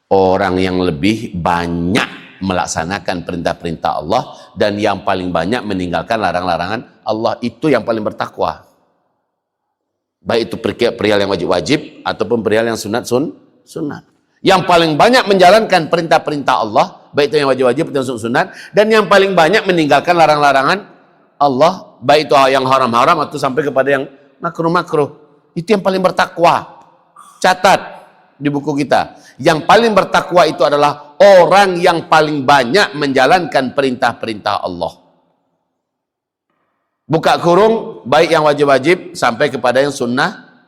orang yang lebih banyak melaksanakan perintah-perintah Allah dan yang paling banyak meninggalkan larang-larangan Allah, itu yang paling bertakwa. Baik itu perihal yang wajib-wajib ataupun perihal yang sunat. Yang paling banyak menjalankan perintah-perintah Allah, baik itu yang wajib-wajib atau sunat, dan yang paling banyak meninggalkan larang-larangan Allah, baik itu yang haram-haram atau sampai kepada yang makruh-makruh. Itu yang paling bertakwa. Catat di buku kita. Yang paling bertakwa itu adalah orang yang paling banyak menjalankan perintah-perintah Allah. Buka kurung, baik yang wajib-wajib sampai kepada yang sunnah.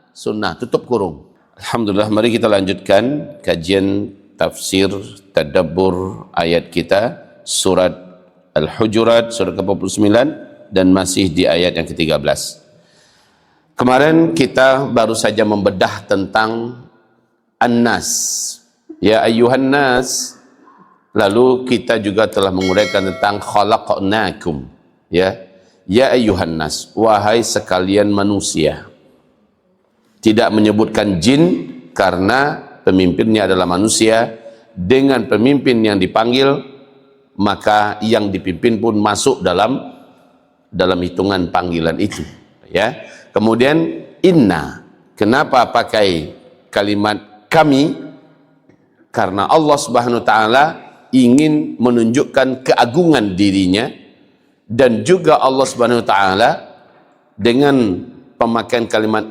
Tutup kurung. Alhamdulillah, mari kita lanjutkan kajian tafsir tadabbur ayat kita surat Al-Hujurat surat ke-49 dan masih di ayat yang ke-13. Kemarin kita baru saja membedah tentang An-Nas. Ya ayyuhan nas. Lalu kita juga telah menguraikan tentang khalaqnakum. Ya ayyuhan nas, wahai sekalian manusia. Tidak menyebutkan jin karena pemimpinnya adalah manusia. Dengan pemimpin yang dipanggil, maka yang dipimpin pun masuk dalam hitungan panggilan itu. Ya. Kemudian inna, kenapa pakai kalimat kami? Karena Allah Subhanahu wa taala ingin menunjukkan keagungan dirinya, dan juga Allah Subhanahu wa taala dengan pemakaian kalimat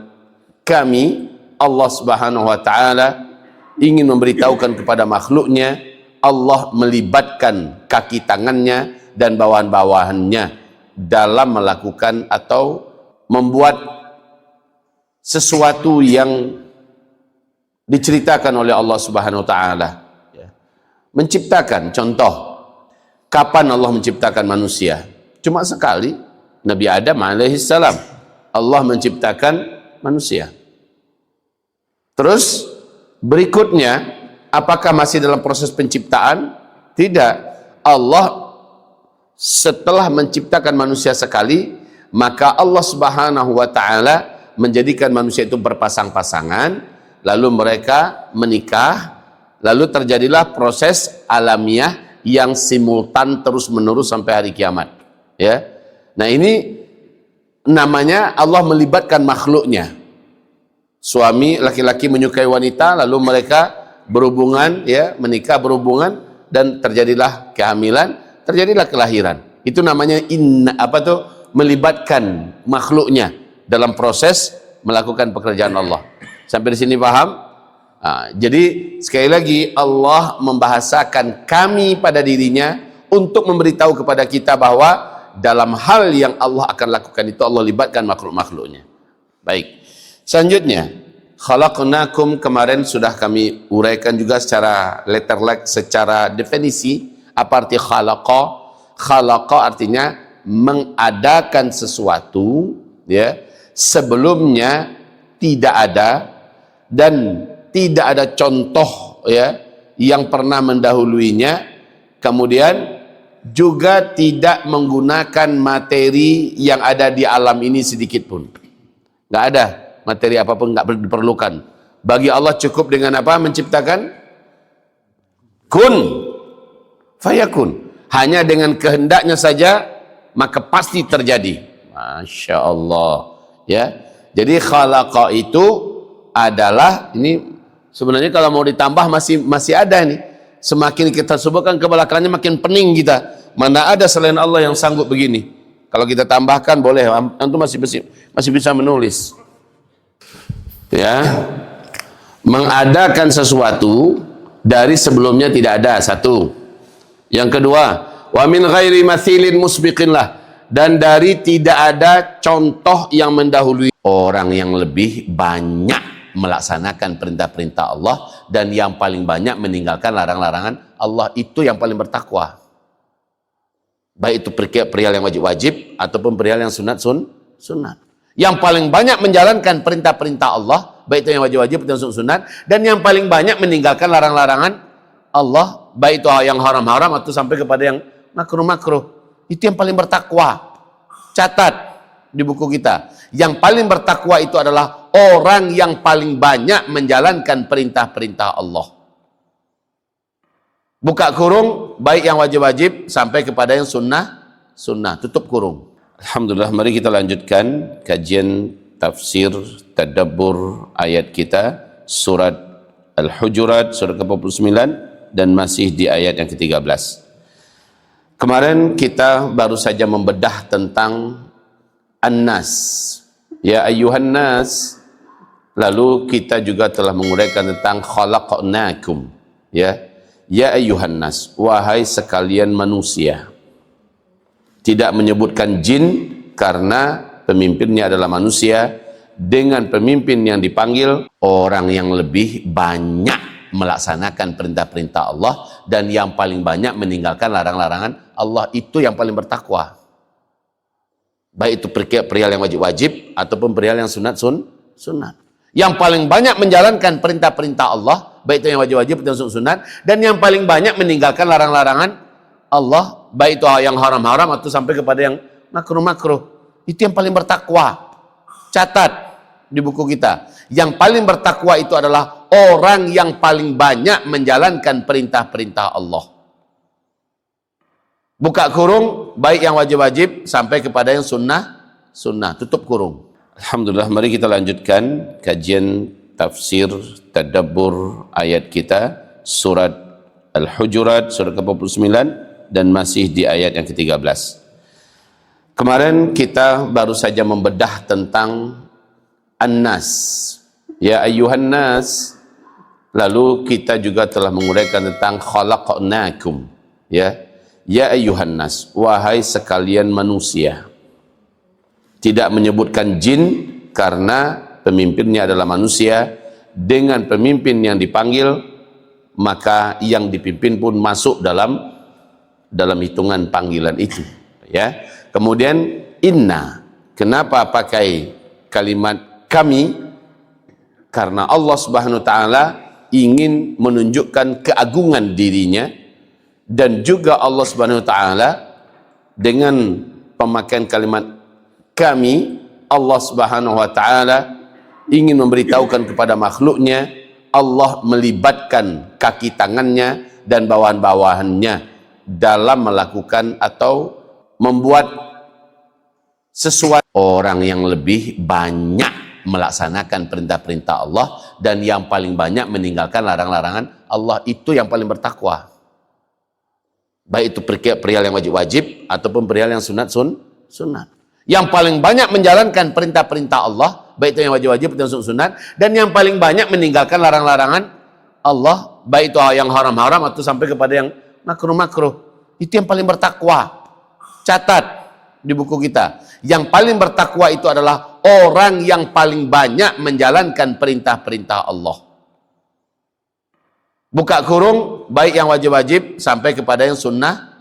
kami, Allah Subhanahu wa taala ingin memberitahukan kepada makhluknya, Allah melibatkan kaki tangannya dan bawahan-bawahannya dalam melakukan atau membuat sesuatu yang diceritakan oleh Allah Subhanahu wa taala. Menciptakan, contoh, kapan Allah menciptakan manusia? Cuma sekali, Nabi Adam alaihissalam, Allah menciptakan manusia. Terus berikutnya, apakah masih dalam proses penciptaan? Tidak. Allah setelah menciptakan manusia sekali, maka Allah Subhanahu wa taala menjadikan manusia itu berpasang-pasangan, lalu mereka menikah, lalu terjadilah proses alamiah yang simultan terus-menerus sampai hari kiamat. Ya. Nah, ini namanya Allah melibatkan makhluknya. Suami laki-laki menyukai wanita, lalu mereka berhubungan, ya, menikah, berhubungan, dan terjadilah kehamilan, terjadilah kelahiran. Itu namanya melibatkan makhluknya dalam proses melakukan pekerjaan Allah. Sampai di sini paham? Jadi sekali lagi Allah membahasakan kami pada dirinya untuk memberitahu kepada kita bahwa dalam hal yang Allah akan lakukan itu Allah libatkan makhluk-makhluknya. Baik. Selanjutnya, khalaqnakum kemarin sudah kami uraikan juga secara letterlek, secara definisi apa arti khalaqa. Khalaqa artinya mengadakan sesuatu, ya, sebelumnya tidak ada dan tidak ada contoh, ya, yang pernah mendahuluinya. Kemudian juga tidak menggunakan materi yang ada di alam ini sedikit pun. Nggak ada materi apapun, nggak diperlukan. Bagi Allah cukup dengan apa? Menciptakan kun fayakun. Hanya dengan kehendaknya saja maka pasti terjadi. Masya Allah. Ya, jadi khalaqa itu adalah, ini sebenarnya kalau mau ditambah masih ada nih. Semakin kita sebutkan ke belakangnya makin pening kita. Mana ada selain Allah yang sanggup begini. Kalau kita tambahkan boleh, antum masih bisa menulis. Ya, mengadakan sesuatu dari sebelumnya tidak ada, satu. Yang kedua, wa min ghairi mathilin musbiqin lah, dan dari tidak ada contoh yang mendahului. Orang yang lebih banyak melaksanakan perintah-perintah Allah dan yang paling banyak meninggalkan larang-larangan Allah, itu yang paling bertakwa. Baik itu perihal yang wajib-wajib ataupun perihal yang sunat. Yang paling banyak menjalankan perintah-perintah Allah, baik itu yang wajib-wajib atau sunat, dan yang paling banyak meninggalkan larang-larangan Allah, baik itu yang haram-haram atau sampai kepada yang makruh-makruh. Itu yang paling bertakwa. Catat di buku kita. Yang paling bertakwa itu adalah orang yang paling banyak menjalankan perintah-perintah Allah. Buka kurung, baik yang wajib-wajib sampai kepada yang sunnah, tutup kurung. Alhamdulillah, mari kita lanjutkan kajian tafsir tadabbur ayat kita surat Al-Hujurat surat ke-49 dan masih di ayat yang ke-13. Kemarin kita baru saja membedah tentang An-Nas, ya ayyuhan nas. Lalu kita juga telah menguraikan tentang khalaqnakum, ya ayyuhan nas, wahai sekalian manusia. Tidak menyebutkan jin karena pemimpinnya adalah manusia, dengan pemimpin yang dipanggil orang yang lebih banyak melaksanakan perintah-perintah Allah dan yang paling banyak meninggalkan larang-larangan Allah. Itu yang paling bertakwa, baik itu perihal yang wajib-wajib ataupun perihal yang sunat. Yang paling banyak menjalankan perintah-perintah Allah, baik itu yang wajib-wajib atau sunat, dan yang paling banyak meninggalkan larang-larangan Allah, baik itu yang haram-haram atau sampai kepada yang makruh-makruh. Itu yang paling bertakwa. Catat di buku kita, yang paling bertakwa itu adalah orang yang paling banyak menjalankan perintah-perintah Allah. Buka kurung, baik yang wajib-wajib sampai kepada yang sunnah, tutup kurung. Alhamdulillah, mari kita lanjutkan kajian tafsir tadabbur ayat kita surat Al-Hujurat surat ke-49 dan masih di ayat yang ke-13. Kemarin kita baru saja membedah tentang An-Nas, ya ayyuhan nas. Lalu kita juga telah menguraikan tentang khalaqnakum, ya ayyuhan nas, wahai sekalian manusia. Tidak menyebutkan jin karena pemimpinnya adalah manusia, dengan pemimpin yang dipanggil maka yang dipimpin pun masuk dalam hitungan panggilan itu, ya. Kemudian inna, kenapa pakai kalimat kami? Karena Allah Subhanahu wa taala ingin menunjukkan keagungan dirinya, dan juga Allah Subhanahu wa taala dengan pemakaian kalimat kami, Allah Subhanahu wa taala ingin memberitahukan kepada makhluknya, Allah melibatkan kaki tangannya dan bawahan-bawahannya dalam melakukan atau membuat sesuatu. Orang yang lebih banyak melaksanakan perintah-perintah Allah dan yang paling banyak meninggalkan larang-larangan Allah, itu yang paling bertakwa, baik itu perihal yang wajib-wajib ataupun perihal yang sunat. Yang paling banyak menjalankan perintah-perintah Allah, baik itu yang wajib-wajib atau sunat, dan yang paling banyak meninggalkan larang-larangan Allah, baik itu yang haram-haram atau sampai kepada yang makruh-makruh. Itu yang paling bertakwa. Catat di buku kita, yang paling bertakwa itu adalah orang yang paling banyak menjalankan perintah-perintah Allah. Buka kurung, baik yang wajib-wajib sampai kepada yang sunnah,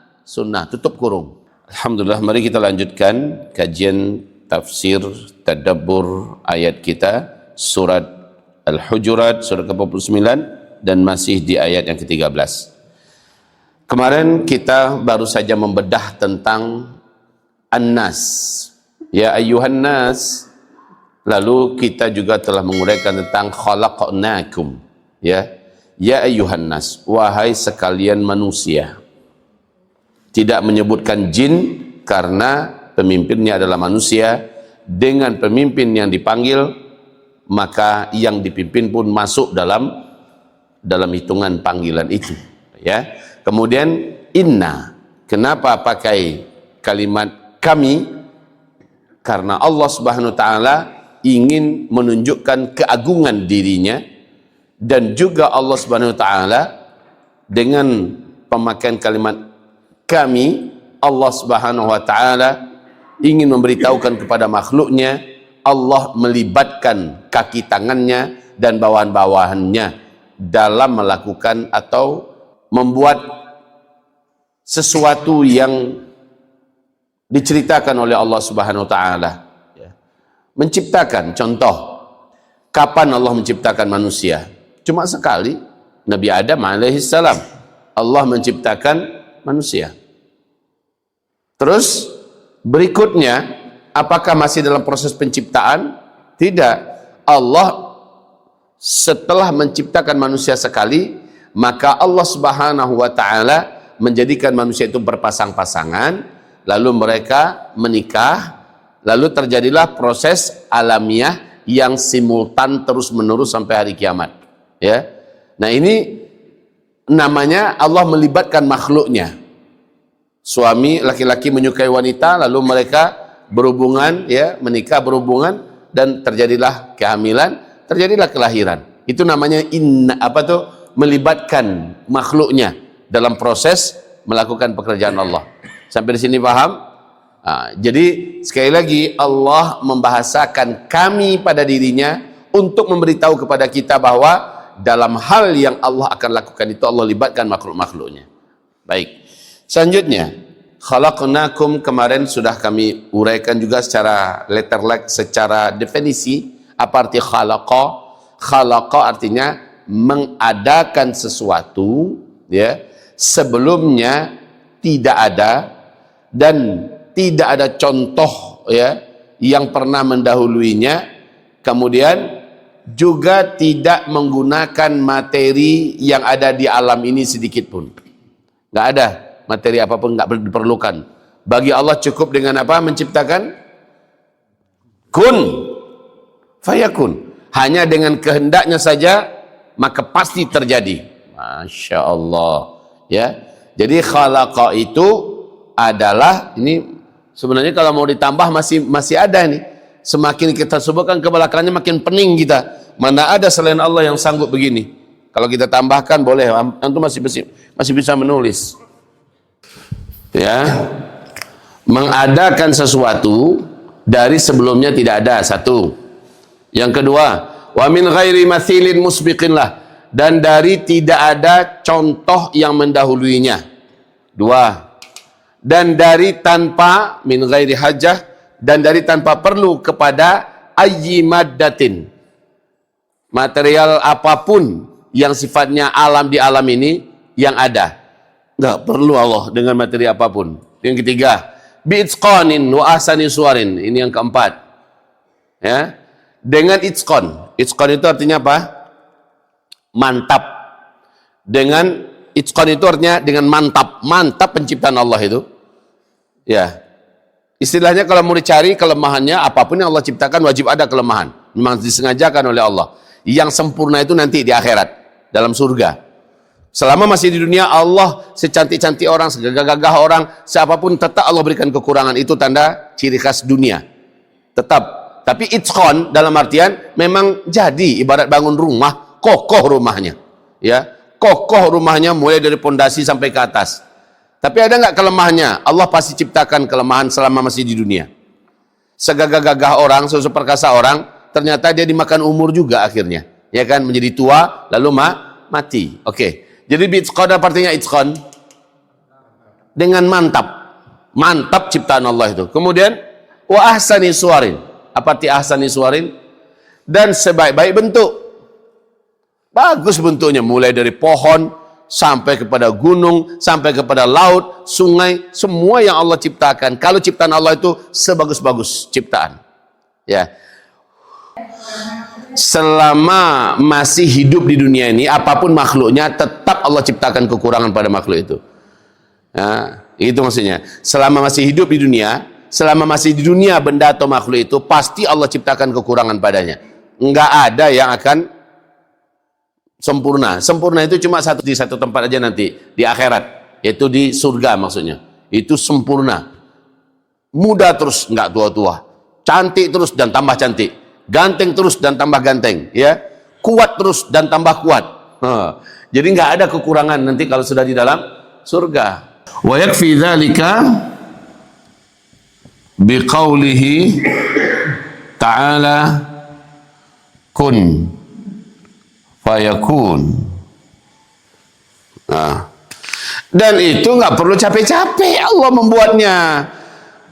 tutup kurung. Alhamdulillah, mari kita lanjutkan kajian tafsir tadabbur ayat kita surat Al-Hujurat surat ke-49 dan masih di ayat yang ke-13. Kemarin kita baru saja membedah tentang An-Nas, ya ayyuhan nas. Lalu kita juga telah menguraikan tentang khalaqnakum, ya ayyuhan nas, wahai sekalian manusia. Tidak menyebutkan jin karena pemimpinnya adalah manusia, dengan pemimpin yang dipanggil maka yang dipimpin pun masuk dalam hitungan panggilan itu, ya. Kemudian inna, kenapa pakai kalimat kami? Karena Allah Subhanahu wa taala ingin menunjukkan keagungan dirinya, dan juga Allah Subhanahu wa taala dengan pemakaian kalimat kami, Allah Subhanahu wa taala ingin memberitahukan kepada makhluknya, Allah melibatkan kaki tangannya dan bawahan-bawahannya dalam melakukan atau membuat sesuatu yang diceritakan oleh Allah Subhanahu wa taala. Menciptakan, contoh, kapan Allah menciptakan manusia? Cuma sekali, Nabi Adam alaihissalam, Allah menciptakan manusia. Terus berikutnya, apakah masih dalam proses penciptaan? Tidak. Allah setelah menciptakan manusia sekali, maka Allah Subhanahu wa taala menjadikan manusia itu berpasang-pasangan, lalu mereka menikah, lalu terjadilah proses alamiah yang simultan terus-menerus sampai hari kiamat. Ya. Nah, ini namanya Allah melibatkan makhluknya. Suami laki-laki menyukai wanita, lalu mereka berhubungan, ya, menikah, berhubungan, dan terjadilah kehamilan, terjadilah kelahiran. Itu namanya melibatkan makhluknya dalam proses melakukan pekerjaan Allah. Sampai di sini paham? Nah, jadi sekali lagi Allah membahasakan kami pada dirinya untuk memberitahu kepada kita bahwa dalam hal yang Allah akan lakukan itu Allah libatkan makhluk-makhluknya. Baik. Selanjutnya, khalaqnakum, kemarin sudah kami uraikan juga secara letterlek, secara definisi apa arti khalaqa. Khalaqa artinya mengadakan sesuatu, ya, sebelumnya tidak ada dan tidak ada contoh, ya, yang pernah mendahuluinya, kemudian juga tidak menggunakan materi yang ada di alam ini sedikit pun. Nggak ada materi apapun, nggak diperlukan. Bagi Allah cukup dengan apa? Menciptakan kun fayakun. Hanya dengan kehendaknya saja maka pasti terjadi. Masya Allah, ya. Jadi khalaqa itu adalah, ini sebenarnya kalau mau ditambah masih ada nih. Semakin kita sebutkan ke belakangnya makin pening kita. Mana ada selain Allah yang sanggup begini. Kalau kita tambahkan boleh, antum masih bisa menulis. Ya. Mengadakan sesuatu dari sebelumnya tidak ada, satu. Yang kedua, wa min ghairi mathilin musbiqin lah, dan dari tidak ada contoh yang mendahuluinya. Dua. Dan dari tanpa, min ghairi hajah, dan dari tanpa perlu kepada ayyi maddatin, material apapun yang sifatnya alam di alam ini yang ada. Nggak perlu Allah dengan materi apapun. Yang ketiga, bi'itsqanin wa ahsani suwarin. Ini yang keempat. Ya. Dengan itqan. Itqan itu artinya apa? Mantap. Dengan itqan itu artinya dengan mantap. Mantap penciptaan Allah itu. Ya. Istilahnya kalau mau dicari kelemahannya, apapun yang Allah ciptakan wajib ada kelemahan. Memang disengajakan oleh Allah. Yang sempurna itu nanti di akhirat, dalam surga. Selama masih di dunia, Allah secantik-cantik orang, segagah-gagah orang, siapapun tetap Allah berikan kekurangan. Itu tanda ciri khas dunia. Tetap. Tapi itqan dalam artian memang jadi ibarat bangun rumah, kokoh rumahnya. Ya, kokoh rumahnya mulai dari pondasi sampai ke atas. Tapi ada nggak kelemahannya? Allah pasti ciptakan kelemahan selama masih di dunia. Segagah-gagah orang, seperkasa orang, ternyata dia dimakan umur juga akhirnya. Ya kan, menjadi tua lalu mati. Oke. Jadi bitqan artinya itqan dengan mantap. Mantap ciptaan Allah itu. Kemudian wa ahsani suwarin. Apa arti ahsani suwarin? Dan sebaik-baik bentuk. Bagus bentuknya, mulai dari pohon sampai kepada gunung, sampai kepada laut, sungai, semua yang Allah ciptakan. Kalau ciptaan Allah itu sebagus-bagus ciptaan. Ya. Selama masih hidup di dunia ini, apapun makhluknya, tetap Allah ciptakan kekurangan pada makhluk itu. Nah, itu maksudnya. Selama masih hidup di dunia, selama masih di dunia benda atau makhluk itu, pasti Allah ciptakan kekurangan padanya. Enggak ada yang akan sempurna. Sempurna itu cuma di satu tempat aja nanti, di akhirat, yaitu di surga maksudnya. Itu sempurna. Muda terus, enggak tua-tua. Cantik terus dan tambah cantik. Ganteng terus dan tambah ganteng, ya. Kuat terus dan tambah kuat. Jadi nggak ada kekurangan nanti kalau sudah di dalam surga. Wa yakfi dzalika biqaulihi ta'ala kun fayakun. Nah. Dan itu nggak perlu capek-capek Allah membuatnya.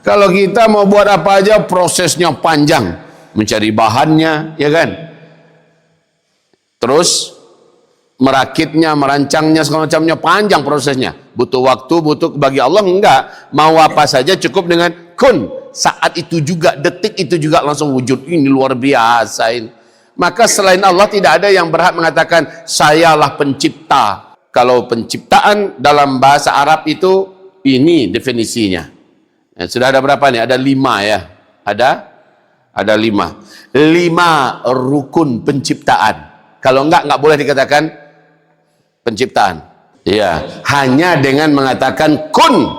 Kalau kita mau buat apa aja prosesnya panjang. Mencari bahannya, ya kan? Terus merakitnya, merancangnya, segala macamnya, panjang prosesnya. Butuh waktu, butuh, bagi Allah enggak. Mau apa saja cukup dengan kun. Saat itu juga, detik itu juga langsung wujud. Ini luar biasa ini. Maka selain Allah tidak ada yang berhak mengatakan, sayalah pencipta. kalau penciptaan dalam bahasa Arab itu ini definisinya. Sudah ada berapa nih? Ada 5 ya. Ada 5. 5 rukun penciptaan. Kalau enggak boleh dikatakan penciptaan. Ya, hanya dengan mengatakan kun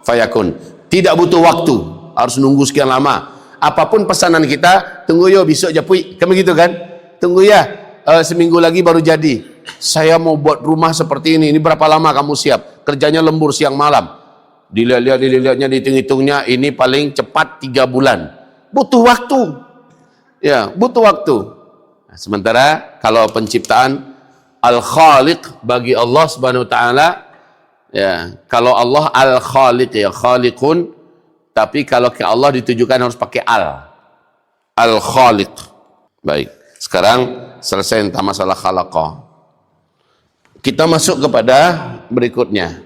fayakun. Tidak butuh waktu, harus nunggu sekian lama. Apapun pesanan kita, tunggu yo besok japui. Kan begitu kan? Tunggu ya, seminggu lagi baru jadi. Saya mau buat rumah seperti ini berapa lama kamu siap? Kerjanya lembur siang malam. Dilihatnya, dihitung-hitungnya, ini paling cepat 3 bulan. Butuh waktu. Ya, butuh waktu. Nah, sementara kalau penciptaan Al-Khaliq bagi Allah Subhanahu wa taala, ya, kalau Allah Al-Khaliq ya, Khaliqun, tapi kalau ke Allah ditujukan harus pakai Al-Khaliq. Baik, sekarang selesai tentang masalah khalaqah. Kita masuk kepada berikutnya.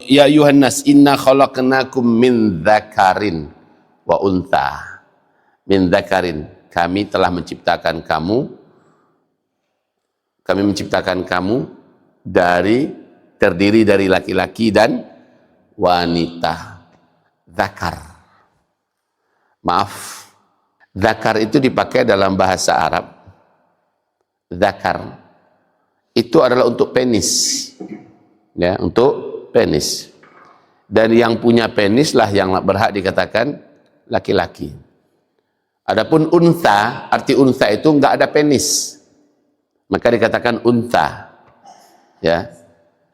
Ya ayuhan nas inna khalaqnakum min dzakarin wa untha. Min dzakarin, kami telah menciptakan kamu. Kami menciptakan kamu terdiri dari laki-laki dan wanita. Dzakar. Maaf. Dzakar itu dipakai dalam bahasa Arab. Dzakar itu adalah untuk penis. Ya, untuk penis. Dan yang punya penis lah yang berhak dikatakan laki-laki. Adapun untha, arti untha itu enggak ada penis. Maka dikatakan untha. Ya.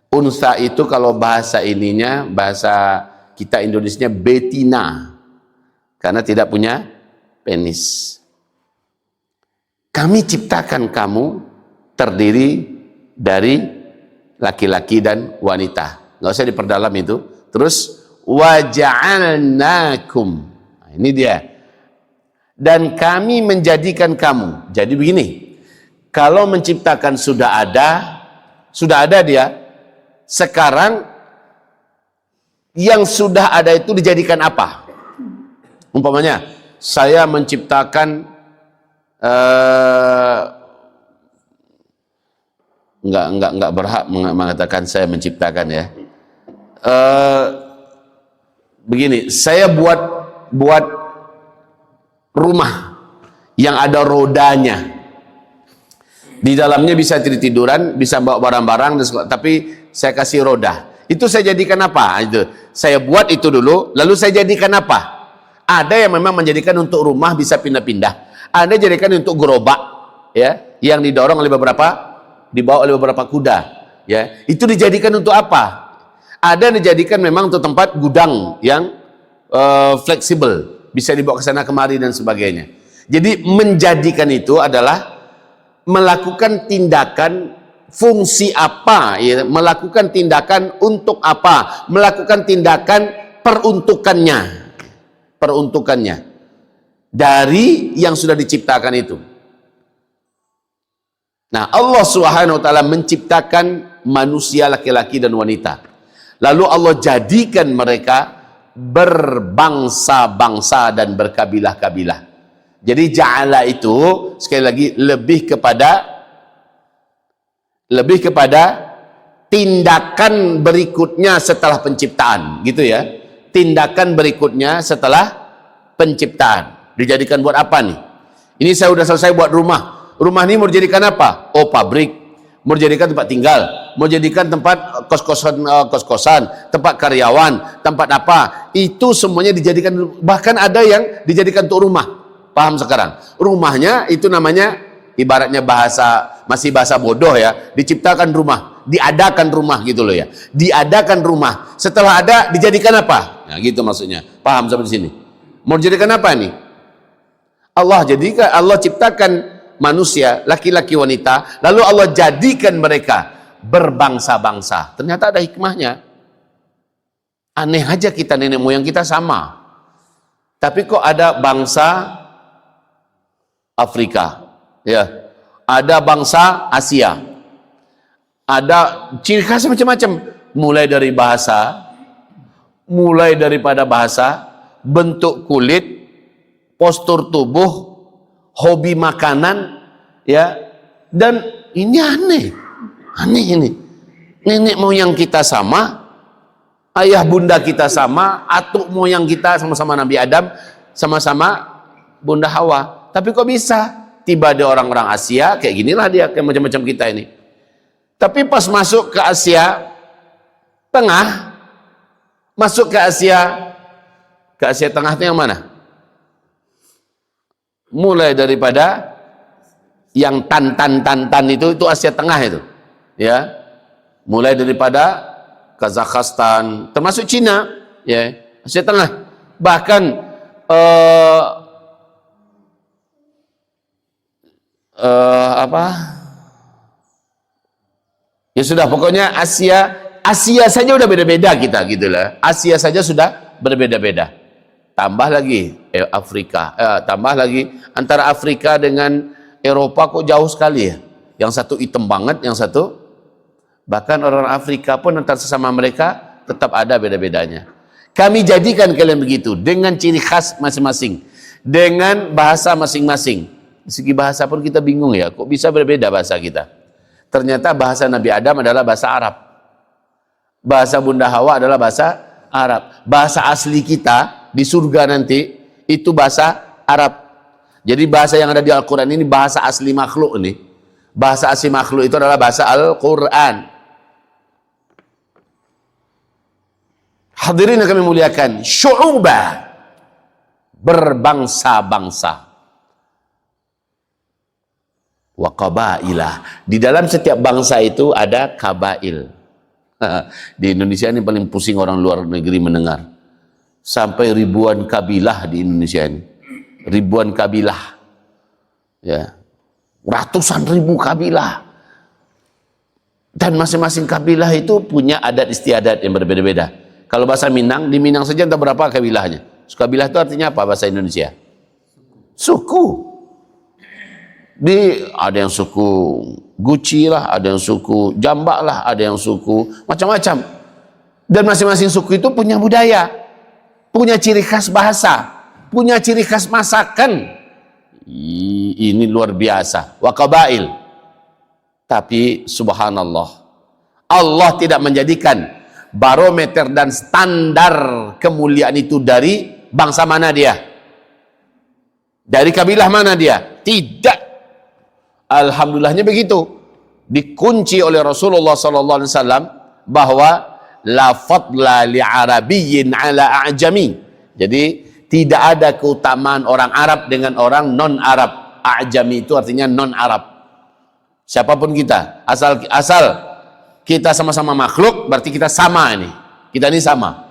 Untha itu kalau bahasa ininya, bahasa kita Indonesia betina. Karena tidak punya penis. Kami ciptakan kamu terdiri dari laki-laki dan wanita. Nggak usah diperdalam itu. Terus waja'alnakum. Nah, ini dia. Dan kami menjadikan kamu. Jadi begini. Kalau menciptakan sudah ada dia. Sekarang yang sudah ada itu dijadikan apa? Umpamanya, saya menciptakan enggak berhak mengatakan saya menciptakan ya. Begini, saya buat rumah yang ada rodanya. Di dalamnya bisa tiduran, bisa bawa barang-barang, tapi saya kasih roda. Itu saya jadikan apa? Itu saya buat itu dulu, lalu saya jadikan apa? Ada yang memang menjadikan untuk rumah bisa pindah-pindah. Ada jadikan untuk gerobak, ya, yang didorong oleh dibawa oleh beberapa kuda, ya. Itu dijadikan untuk apa? Ada yang dijadikan memang untuk tempat gudang yang fleksibel, bisa dibawa ke sana kemari dan sebagainya. Jadi menjadikan itu adalah melakukan tindakan fungsi apa, ya, melakukan tindakan untuk apa, melakukan tindakan peruntukannya dari yang sudah diciptakan itu. Nah, Allah Subhanahu wa taala menciptakan manusia laki-laki dan wanita. Lalu Allah jadikan mereka berbangsa-bangsa dan berkabilah-kabilah. Jadi ja'ala itu sekali lagi lebih kepada tindakan berikutnya setelah penciptaan, gitu ya. Tindakan berikutnya setelah penciptaan. Dijadikan buat apa nih? Ini saya sudah selesai buat rumah. Rumah ini mau dijadikan apa? Oh, pabrik. Mau dijadikan tempat tinggal, mau dijadikan tempat kos-kosan, tempat karyawan, tempat apa? Itu semuanya dijadikan, bahkan ada yang dijadikan untuk rumah. Paham sekarang? Rumahnya itu namanya ibaratnya masih bahasa bodoh ya, diciptakan rumah, diadakan rumah gitu loh ya. Diadakan rumah. Setelah ada dijadikan apa? Nah, gitu maksudnya. Paham sampai di sini? Mau dijadikan apa nih? Allah ciptakan manusia, laki-laki wanita, lalu Allah jadikan mereka berbangsa-bangsa. Ternyata ada hikmahnya. Aneh aja kita, nenek moyang kita sama. Tapi kok ada bangsa Afrika, ya, ada bangsa Asia, ada ciri khas macam-macam, mulai daripada bahasa, bentuk kulit, postur tubuh, hobi makanan, ya, dan ini aneh ini. nenek moyang kita sama, ayah bunda kita sama, atuk moyang kita sama-sama Nabi Adam, sama-sama Bunda Hawa. Tapi kok bisa? Tiba ada orang-orang Asia, kayak ginilah dia, kayak macam-macam kita ini. Tapi pas masuk ke Asia Tengah, masuk ke Asia Tengah itu yang mana? Mulai daripada yang tan itu Asia Tengah itu, ya. Mulai daripada Kazakhstan, termasuk Cina, ya, Asia Tengah. Bahkan ya sudah, pokoknya Asia saja udah beda-beda kita gitulah. Asia saja sudah berbeda-beda. Tambah lagi Afrika, tambah lagi antara Afrika dengan Eropa kok jauh sekali ya. Yang satu hitam banget, yang satu bahkan orang Afrika pun antara sesama mereka tetap ada beda-bedanya. Kami jadikan kalian begitu dengan ciri khas masing-masing, dengan bahasa masing-masing. Segi bahasa pun kita bingung ya, kok bisa berbeda bahasa kita. Ternyata bahasa Nabi Adam adalah bahasa Arab, bahasa Bunda Hawa adalah bahasa Arab, bahasa asli kita di surga nanti itu bahasa Arab. Jadi bahasa yang ada di Al-Quran ini bahasa asli makhluk ini. Bahasa asli makhluk itu adalah bahasa Al-Quran. Hadirin yang kami muliakan, syu'ubah, berbangsa-bangsa, wa qabailah. Di dalam setiap bangsa itu ada kabail. Di Indonesia ini paling pusing orang luar negeri mendengar. Sampai ribuan kabilah di Indonesia ini. Ribuan kabilah. Ya. Ratusan ribu kabilah. Dan masing-masing kabilah itu punya adat istiadat yang berbeda-beda. Kalau bahasa Minang, di Minang saja entah berapa kabilahnya. Kabilah itu artinya apa bahasa Indonesia? Suku. Ada yang suku Guci lah, ada yang suku Jambak lah, ada yang suku macam-macam. Dan masing-masing suku itu punya budaya, punya ciri khas bahasa, punya ciri khas masakan. Ini luar biasa. Wa qabail. Tapi subhanallah, Allah tidak menjadikan barometer dan standar kemuliaan itu dari bangsa mana dia, dari kabilah mana dia. Tidak. Alhamdulillahnya begitu. Dikunci oleh Rasulullah SAW bahwa la fadla li arabiyyin ala a'jami. Jadi tidak ada keutamaan orang Arab dengan orang non-Arab. A'jami itu artinya non-Arab. Siapapun kita, asal kita sama-sama makhluk, berarti kita sama ini. Kita ini sama.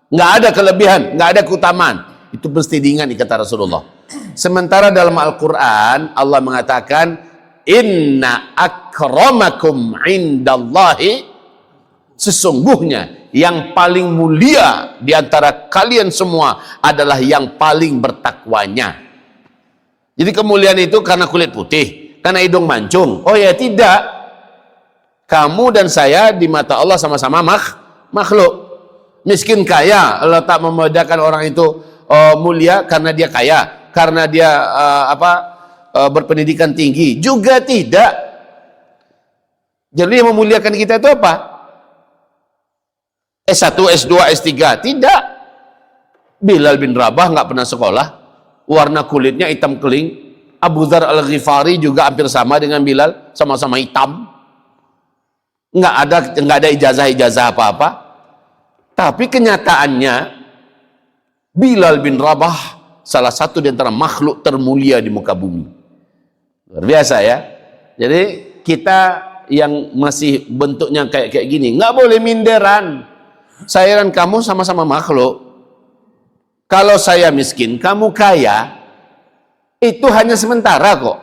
Nggak ada kelebihan, nggak ada keutamaan. Itu mesti diingat, kata Rasulullah. Sementara dalam Al-Quran, Allah mengatakan, inna akramakum indallahi, sesungguhnya yang paling mulia di antara kalian semua adalah yang paling bertakwanya. Jadi kemuliaan itu karena kulit putih, karena hidung mancung. Oh ya, tidak. Kamu dan saya di mata Allah sama-sama makhluk. Miskin kaya, Allah tak membedakan orang itu mulia karena dia kaya, karena dia berpendidikan tinggi, juga tidak. Jadi yang memuliakan kita itu apa? S1, S2, S3? Tidak. Bilal bin Rabah nggak pernah sekolah, warna kulitnya hitam keling. Abu Dzar Al-Ghifari juga hampir sama dengan Bilal, sama-sama hitam. Nggak ada ijazah apa-apa. Tapi kenyataannya Bilal bin Rabah salah satu di antara makhluk termulia di muka bumi. Luar biasa ya. Jadi kita yang masih bentuknya kayak gini nggak boleh minderan. Saya dan kamu sama-sama makhluk. Kalau saya miskin, kamu kaya, itu hanya sementara kok.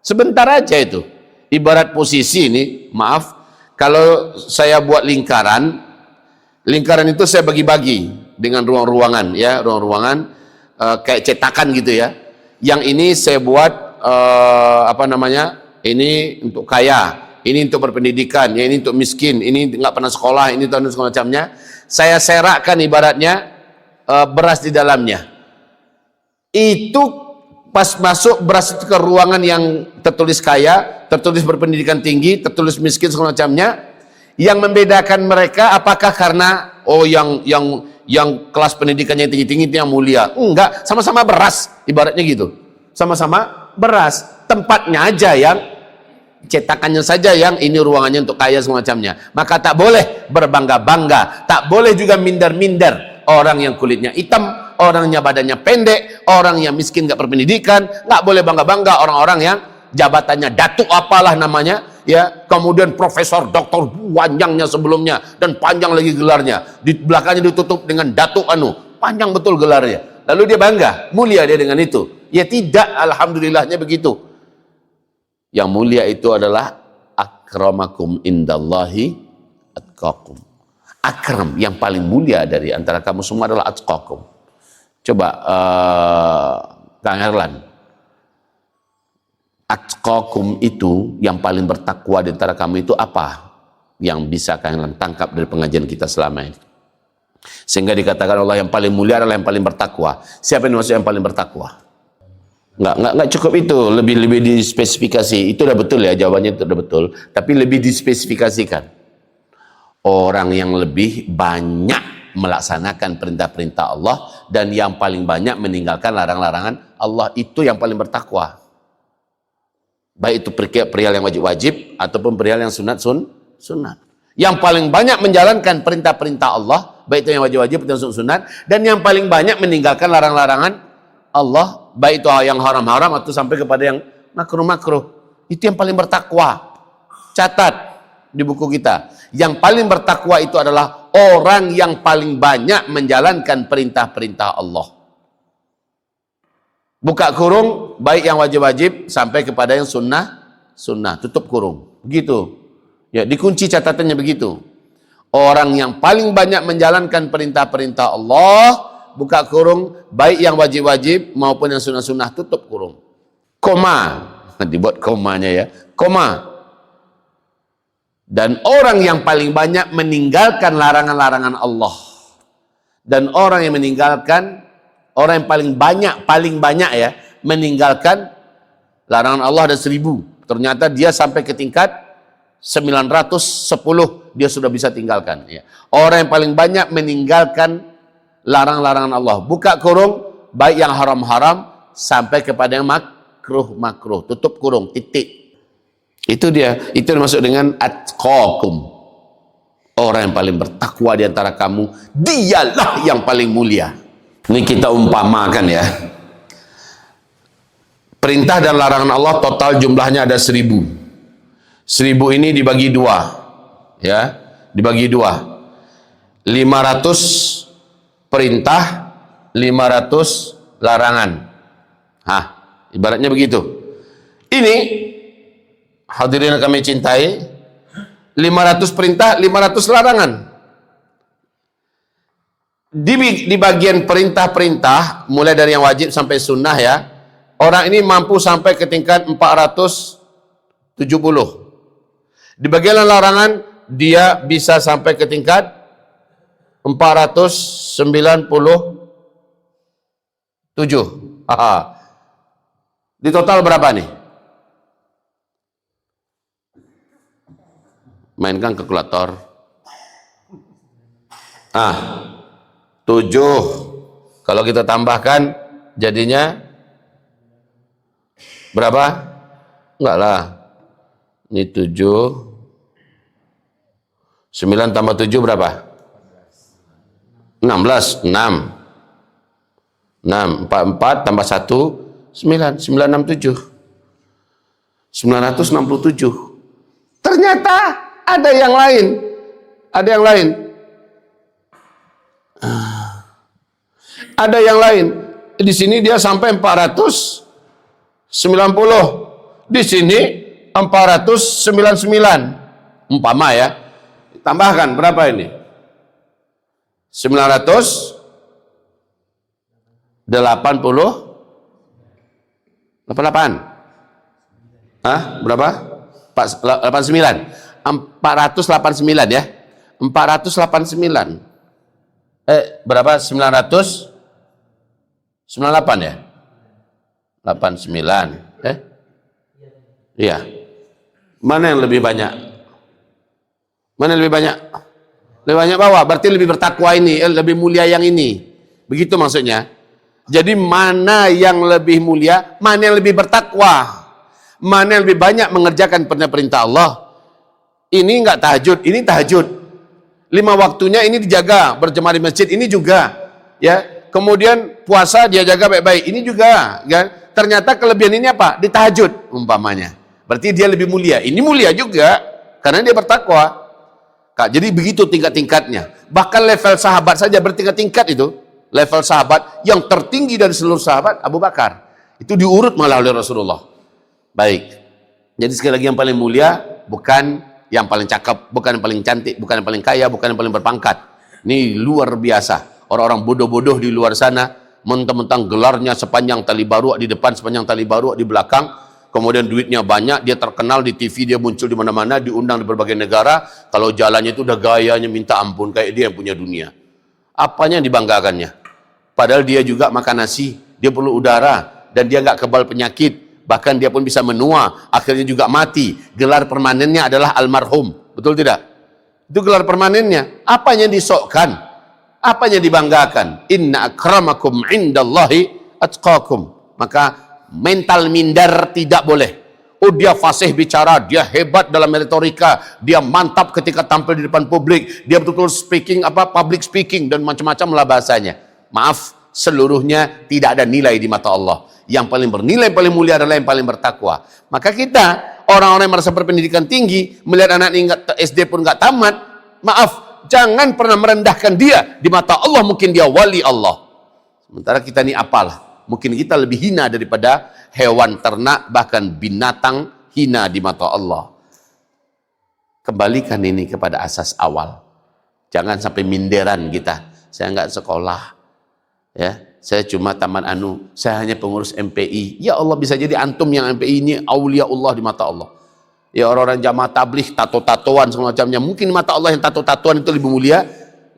Sebentar aja itu. Ibarat posisi ini, maaf, kalau saya buat lingkaran itu saya bagi-bagi dengan ruang-ruangan ya, ruang-ruangan kayak cetakan gitu ya. Yang ini saya buat ini untuk kaya, ini untuk berpendidikan, ya ini untuk miskin, ini nggak pernah sekolah, ini dan semacamnya. Saya serakkan ibaratnya beras di dalamnya. Itu pas masuk beras itu ke ruangan yang tertulis kaya, tertulis berpendidikan tinggi, tertulis miskin semacamnya, Yang membedakan mereka apakah karena yang kelas pendidikannya tinggi-tinggi itu yang mulia? Enggak, sama-sama beras, ibaratnya gitu. Sama-sama beras, tempatnya aja yang cetakannya saja yang ini ruangannya untuk kaya semacamnya. Maka tak boleh berbangga-bangga, tak boleh juga minder-minder. Orang yang kulitnya hitam, orangnya badannya pendek, orang yang miskin gak berpendidikan, nggak boleh bangga-bangga. Orang-orang yang jabatannya datuk apalah namanya, ya, kemudian profesor, doktor, panjangnya sebelumnya dan panjang lagi gelarnya, di belakangnya ditutup dengan datuk panjang betul gelarnya, lalu dia bangga, mulia dia dengan itu. Ya tidak, alhamdulillahnya begitu. Yang mulia itu adalah akramakum indallahi atqakum. Akram, yang paling mulia dari antara kamu semua adalah atqakum. Coba Kang Erlan, atqakum itu yang paling bertakwa di antara kamu itu apa? Yang bisa kalian tangkap dari pengajian kita selama ini, sehingga dikatakan Allah yang paling mulia adalah yang paling bertakwa. Siapa yang maksud yang paling bertakwa? Nggak cukup itu, lebih dispesifikasi. Itu udah betul ya, jawabannya itu udah betul, tapi lebih dispesifikasikan. Orang yang lebih banyak melaksanakan perintah-perintah Allah dan yang paling banyak meninggalkan larang-larangan Allah, itu yang paling bertakwa. Baik itu perihal yang wajib-wajib ataupun perihal yang sunat. Yang paling banyak menjalankan perintah-perintah Allah, baik itu yang wajib-wajib atau sunat, dan yang paling banyak meninggalkan larang-larangan Allah, baik itu yang haram-haram atau sampai kepada yang makruh-makruh. Itu yang paling bertakwa. Catat di buku kita. Yang paling bertakwa itu adalah orang yang paling banyak menjalankan perintah-perintah Allah. Buka kurung, baik yang wajib-wajib sampai kepada yang sunnah, tutup kurung. Begitu. Ya, dikunci catatannya begitu. Orang yang paling banyak menjalankan perintah-perintah Allah, buka kurung, baik yang wajib-wajib maupun yang sunnah-sunnah, tutup kurung. Koma, dibuat komanya ya, koma. Dan orang yang paling banyak meninggalkan larangan-larangan Allah. Dan orang yang meninggalkan, orang yang paling banyak ya, meninggalkan larangan Allah ada 1000. Ternyata dia sampai ke tingkat 910 dia sudah bisa tinggalkan. Ya. Orang yang paling banyak meninggalkan larang-larangan Allah, buka kurung, baik yang haram-haram sampai kepada yang makruh-makruh, tutup kurung, titik. Itu dia, itu dimaksud dengan atqakum. Orang yang paling bertakwa di antara kamu, dialah yang paling mulia. Ini kita umpamakan ya. Perintah dan larangan Allah total jumlahnya ada 1000. 1000 ini dibagi 2. Ya, dibagi 2. 500 perintah, 500 larangan. Ibaratnya begitu. Ini hadirin yang kami cintai, 500 perintah, 500 larangan. Di bagian perintah-perintah, mulai dari yang wajib sampai sunnah ya, orang ini mampu sampai ke tingkat 470. Di bagian larangan, dia bisa sampai ke tingkat 497. Di total berapa nih? Mainkan kalkulator. 7. Kalau kita tambahkan jadinya berapa? Enggak lah. Ini 7. 9 tambah 7 berapa? 16. 6. 4 tambah 1 9. 967. 967. Ternyata ada yang lain. Ada yang lain. Ada yang lain. Di sini dia sampai 490. Di sini 499. Umpama ya. Tambahkan berapa ini? 988. 88. Berapa? 89. 489 ya. 489. Berapa? 998 ya? 89. Iya. Mana yang lebih banyak? Mana lebih banyak? Lebih banyak bawah, berarti lebih bertakwa ini, lebih mulia yang ini. Begitu maksudnya. Jadi mana yang lebih mulia, mana yang lebih bertakwa, mana yang lebih banyak mengerjakan perintah Allah. Ini enggak tahajud, ini tahajud. 5 waktunya ini dijaga, berjemaah di masjid ini juga. Ya, kemudian puasa dia jaga baik-baik, ini juga. Ya. Ternyata kelebihan ini apa? Di tahajud umpamanya. Berarti dia lebih mulia. Ini mulia juga karena dia bertakwa. Jadi begitu tingkat-tingkatnya. Bahkan level sahabat saja bertingkat-tingkat itu. Level sahabat yang tertinggi dari seluruh sahabat Abu Bakar. Itu diurut malah oleh Rasulullah. Baik. Jadi sekali lagi yang paling mulia bukan yang paling cakep, bukan yang paling cantik, bukan yang paling kaya, bukan yang paling berpangkat. Ini luar biasa. Orang-orang bodoh-bodoh di luar sana mentang-mentang gelarnya sepanjang tali baru di depan, sepanjang tali baru di belakang. Kemudian duitnya banyak, dia terkenal di TV, dia muncul di mana-mana, diundang di berbagai negara. Kalau jalannya itu udah gayanya minta ampun, kayak dia yang punya dunia. Apanya yang dibanggakannya? Padahal dia juga makan nasi, dia perlu udara, dan dia nggak kebal penyakit. Bahkan dia pun bisa menua, akhirnya juga mati. Gelar permanennya adalah almarhum. Betul tidak? Itu gelar permanennya. Apanya yang disokkan? Apanya yang dibanggakan? Inna akramakum indallahi atqakum. Maka mental minder tidak boleh. Oh, dia fasih bicara, dia hebat dalam retorika, dia mantap ketika tampil di depan publik, dia betul-betul speaking public speaking dan macam-macam lah bahasanya. Maaf, seluruhnya tidak ada nilai di mata Allah. Yang paling bernilai, paling mulia adalah yang paling bertakwa. Maka kita, orang-orang yang merasa berpendidikan tinggi, melihat anak ini SD pun nggak tamat, maaf, jangan pernah merendahkan dia. Di mata Allah mungkin dia wali Allah. Sementara kita ini apalah, mungkin kita lebih hina daripada hewan ternak, bahkan binatang hina di mata Allah. Kembalikan ini kepada asas awal. Jangan sampai minderan kita. Saya nggak sekolah. Ya, saya cuma taman saya hanya pengurus MPI. Ya Allah, bisa jadi antum yang MPI ini aulia Allah di mata Allah. Ya, orang-orang jamaah tabligh tato-tatoan semacamnya, mungkin di mata Allah yang tato-tatoan itu lebih mulia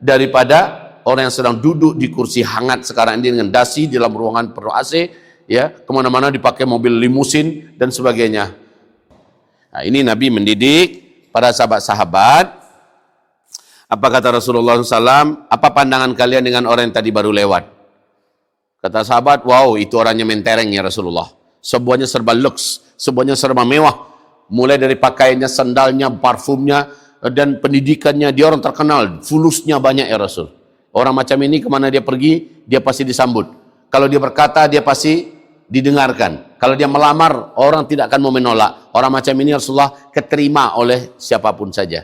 daripada orang yang sedang duduk di kursi hangat sekarang ini dengan dasi di dalam ruangan penuh AC, ya, kemana-mana dipakai mobil limusin dan sebagainya. Nah, ini Nabi mendidik para sahabat-sahabat. Apa kata Rasulullah SAW? Apa pandangan kalian dengan orang yang tadi baru lewat? Kata sahabat, wow, itu orangnya mentereng ya Rasulullah. Semuanya serba lux, semuanya serba mewah. Mulai dari pakaiannya, sandalnya, parfumnya, dan pendidikannya. Dia orang terkenal, fulusnya banyak ya Rasul. Orang macam ini kemana dia pergi, dia pasti disambut. Kalau dia berkata, dia pasti didengarkan. Kalau dia melamar, orang tidak akan mau menolak. Orang macam ini Rasulullah keterima oleh siapapun saja.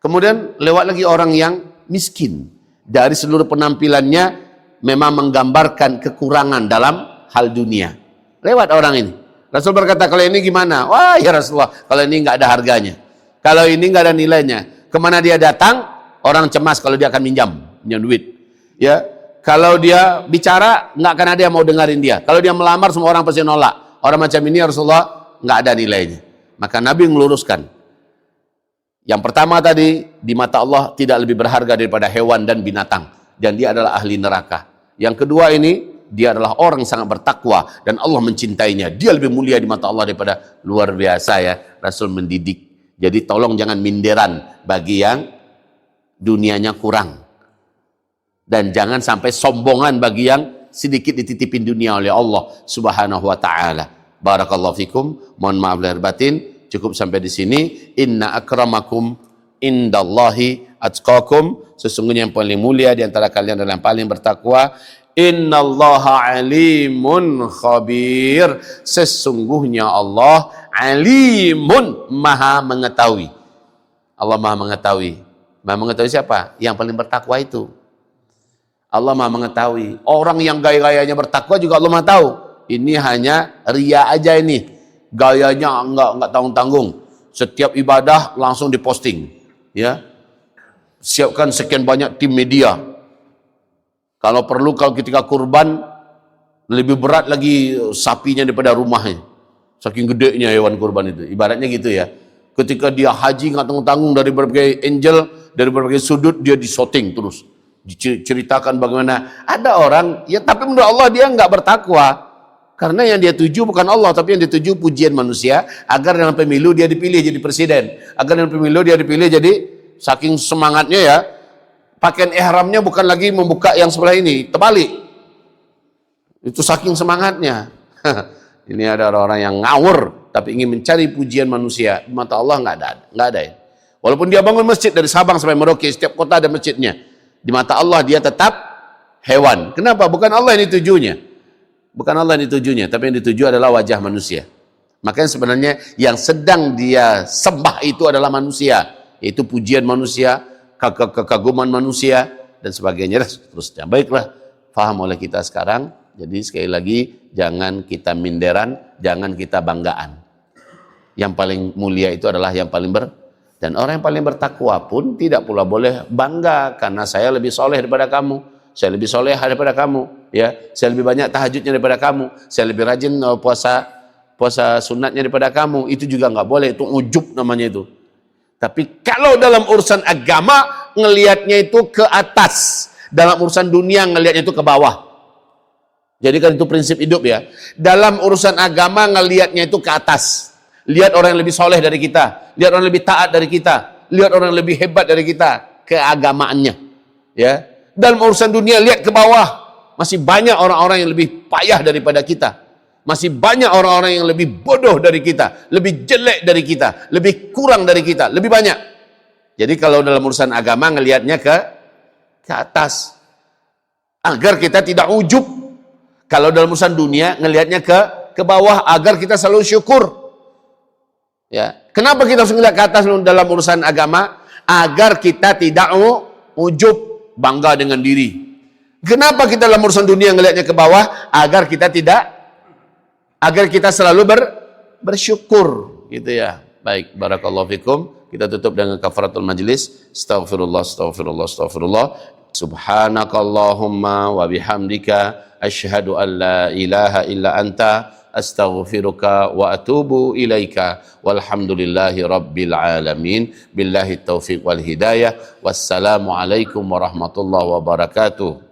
Kemudian lewat lagi orang yang miskin. Dari seluruh penampilannya memang menggambarkan kekurangan dalam hal dunia. Lewat orang ini. Rasul berkata, kalau ini gimana? Wah ya Rasulullah, kalau ini nggak ada harganya. Kalau ini nggak ada nilainya. Kemana dia datang, orang cemas kalau dia akan minjam duit. Ya, kalau dia bicara, nggak akan ada yang mau dengerin dia. Kalau dia melamar, semua orang pasti nolak. Orang macam ini Rasulullah nggak ada nilainya. Maka Nabi meluruskan. Yang pertama tadi, di mata Allah tidak lebih berharga daripada hewan dan binatang. Dan dia adalah ahli neraka. Yang kedua ini, dia adalah orang yang sangat bertakwa dan Allah mencintainya. Dia lebih mulia di mata Allah daripada, luar biasa ya, Rasul mendidik. Jadi tolong jangan minderan bagi yang dunianya kurang. Dan jangan sampai sombongan bagi yang sedikit dititipin dunia oleh Allah Subhanahu wa taala. Barakallahu fikum. Mohon maaf lahir batin. Cukup sampai di sini. Inna akramakum indallahi atqakum. Sesungguhnya yang paling mulia di antara kalian adalah yang paling bertakwa. Innallaha alimun khabir. Sesungguhnya Allah alimun, maha mengetahui. Allah maha mengetahui. Maha mengetahui siapa? Yang paling bertakwa itu. Allah maha mengetahui. Orang yang gaya-gayanya bertakwa juga Allah maha tahu. Ini hanya ria aja ini. Gayanya enggak tanggung-tanggung. Setiap ibadah langsung diposting. Ya. Siapkan sekian banyak tim media. Kalau perlu, kalau ketika kurban, lebih berat lagi sapinya daripada rumahnya. Saking gedenya hewan kurban itu. Ibaratnya gitu ya. Ketika dia haji nggak tanggung-tanggung dari berbagai angel, dari berbagai sudut, dia disoting terus. Diceritakan bagaimana. Ada orang, ya tapi menurut Allah dia nggak bertakwa. Karena yang dia tuju bukan Allah, tapi yang dituju pujian manusia. Agar dalam pemilu dia dipilih jadi presiden. Agar dalam pemilu dia dipilih jadi saking semangatnya ya, pakaian ihramnya bukan lagi membuka yang sebelah ini, terbalik. Itu saking semangatnya. Ini ada orang-orang yang ngawur, tapi ingin mencari pujian manusia. Di mata Allah nggak ada ya. Walaupun dia bangun masjid dari Sabang sampai Merauke, setiap kota ada masjidnya. Di mata Allah dia tetap hewan. Kenapa? Bukan Allah yang ditujunya. Bukan Allah yang ditujunya, tapi yang dituju adalah wajah manusia. Makanya sebenarnya yang sedang dia sembah itu adalah manusia, yaitu pujian manusia, kekaguman manusia, dan sebagainya. Terusnya, baiklah, faham oleh kita sekarang. Jadi sekali lagi, jangan kita minderan, jangan kita banggaan. Yang paling mulia itu adalah yang paling dan orang yang paling bertakwa pun tidak pula boleh bangga karena saya lebih soleh daripada kamu, saya lebih soleh daripada kamu, ya, saya lebih banyak tahajudnya daripada kamu, saya lebih rajin puasa sunatnya daripada kamu. Itu juga nggak boleh, itu ujub namanya itu. Tapi kalau dalam urusan agama ngelihatnya itu ke atas, dalam urusan dunia ngelihatnya itu ke bawah. Jadi kan itu prinsip hidup ya. Dalam urusan agama ngelihatnya itu ke atas. Lihat orang yang lebih soleh dari kita, lihat orang yang lebih taat dari kita, lihat orang yang lebih hebat dari kita, keagamaannya. Ya. Dalam urusan dunia lihat ke bawah, masih banyak orang-orang yang lebih payah daripada kita. Masih banyak orang-orang yang lebih bodoh dari kita, lebih jelek dari kita, lebih kurang dari kita, lebih banyak. Jadi kalau dalam urusan agama ngelihatnya ke atas, agar kita tidak ujub. Kalau dalam urusan dunia ngelihatnya ke bawah, agar kita selalu syukur. Ya, kenapa kita harus ngelihat ke atas dalam urusan agama? Agar kita tidak ujub, bangga dengan diri. Kenapa kita dalam urusan dunia ngelihatnya ke bawah? Agar kita selalu bersyukur, gitu ya. Baik, barakallahu fikum. Kita tutup dengan kafaratul majlis. Astaghfirullah. Subhanakallahumma wa bihamdika asyhadu an la ilaha illa anta astaghfiruka wa atubu ilaika walhamdulillahi rabbil alamin billahi taufiq wal hidayah wassalamu alaikum warahmatullahi wabarakatuh.